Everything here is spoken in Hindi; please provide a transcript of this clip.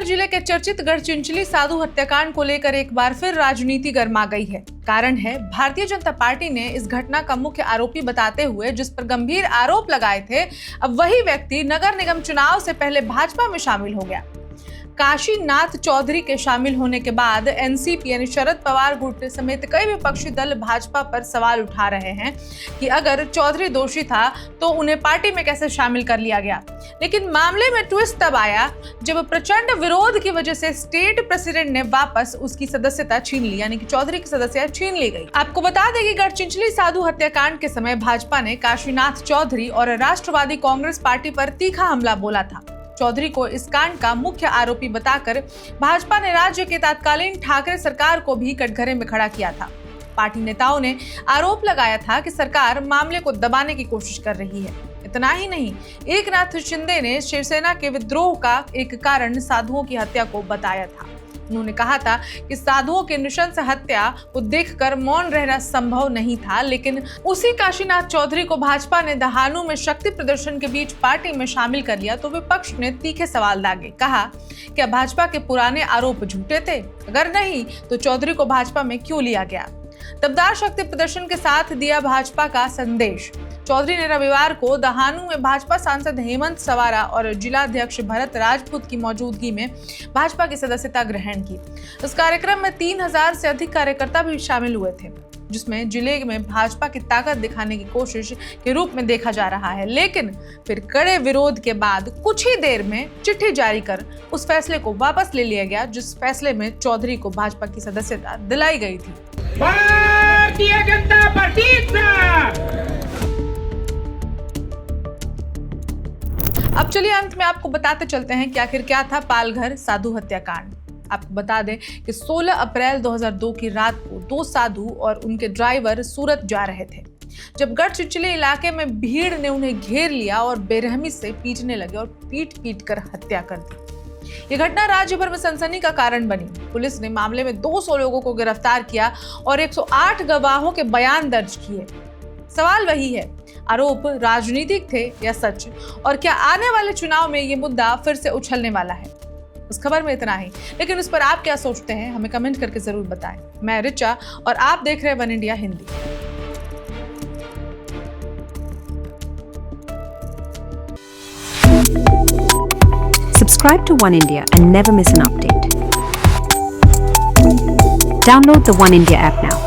जिले के चर्चित गढ़चिंचली साधु हत्याकांड को लेकर एक बार फिर राजनीति गर्मा गई है। कारण है, भारतीय जनता पार्टी ने इस घटना का मुख्य आरोपी बताते हुए जिस पर गंभीर आरोप लगाए थे, अब वही व्यक्ति नगर निगम चुनाव से पहले भाजपा में शामिल हो गया। काशीनाथ चौधरी के शामिल होने के बाद एनसीपी यानी शरद पवार गुट समेत कई विपक्षी दल भाजपा पर सवाल उठा रहे हैं कि अगर चौधरी दोषी था तो उन्हें पार्टी में कैसे शामिल कर लिया गया। लेकिन मामले में ट्विस्ट तब आया जब प्रचंड विरोध की वजह से स्टेट प्रेसिडेंट ने वापस उसकी सदस्यता छीन ली, यानी कि चौधरी की सदस्यता छीन ली गई। आपको बता दें कि गढ़चिंचली साधु हत्याकांड के समय भाजपा ने काशीनाथ चौधरी और राष्ट्रवादी कांग्रेस पार्टी पर तीखा हमला बोला था। चौधरी को इस कांड का मुख्य आरोपी बताकर भाजपा ने राज्य के तत्कालीन ठाकरे सरकार को भी कटघरे में खड़ा किया था। पार्टी नेताओं ने आरोप लगाया था कि सरकार मामले को दबाने की कोशिश कर रही है। इतना ही नहीं, एकनाथ शिंदे ने शिवसेना के विद्रोह का एक कारण साधुओं की हत्या को बताया था। उन्होंने कहा था कि साधुओं के नृशंस हत्या को देखकर मौन रहना संभव नहीं था, लेकिन उसी काशीनाथ चौधरी को भाजपा ने दहानू में शक्ति प्रदर्शन के बीच पार्टी में शामिल कर लिया तो विपक्ष ने तीखे सवाल दागे। कहा, क्या भाजपा के पुराने आरोप झूठे थे? अगर नहीं तो चौधरी को भाजपा में क्यों लिया गया? तबदार शक्ति प्रदर्शन के साथ दिया भाजपा का संदेश। चौधरी ने रविवार को दहानू में भाजपा सांसद हेमंत सवारा और जिलाध्यक्ष भरत राजपूत की मौजूदगी में भाजपा की सदस्यता ग्रहण की। इस कार्यक्रम में 3000 से अधिक कार्यकर्ता भी शामिल हुए थे, जिसमें जिले में भाजपा की ताकत दिखाने की कोशिश के रूप में देखा जा रहा है। लेकिन फिर कड़े विरोध के बाद कुछ ही देर में चिट्ठी जारी कर उस फैसले को वापस ले लिया गया, जिस फैसले में चौधरी को भाजपा की सदस्यता दिलाई गई थी। भारतीय जनता पार्टी। अब चलिए अंत में आपको बताते चलते हैं कि आखिर क्या था पालघर साधु हत्याकांड। आपको बता दें कि 16 अप्रैल 2002 की रात को 2 साधु और उनके ड्राइवर सूरत जा रहे थे, जब गढ़चिंचली इलाके में भीड़ ने उन्हें घेर लिया और बेरहमी से पीटने लगे और पीट कर हत्या कर दी। ये घटना राज्य भर में सनसनी का कारण बनी। पुलिस ने मामले में 200 लोगों को गिरफ्तार किया और 108 गवाहों के बयान दर्ज किए। सवाल वही है, आरोप राजनीतिक थे या सच? और क्या आने वाले चुनाव में ये मुद्दा फिर से उछलने वाला है? उस खबर में इतना ही, लेकिन उस पर आप क्या सोचते हैं हमें कमेंट करके जरूर बताएं। मैं रिचा और आप देख रहे हैं one India Hindi. Subscribe to One India and never miss an update. Download the One India app now.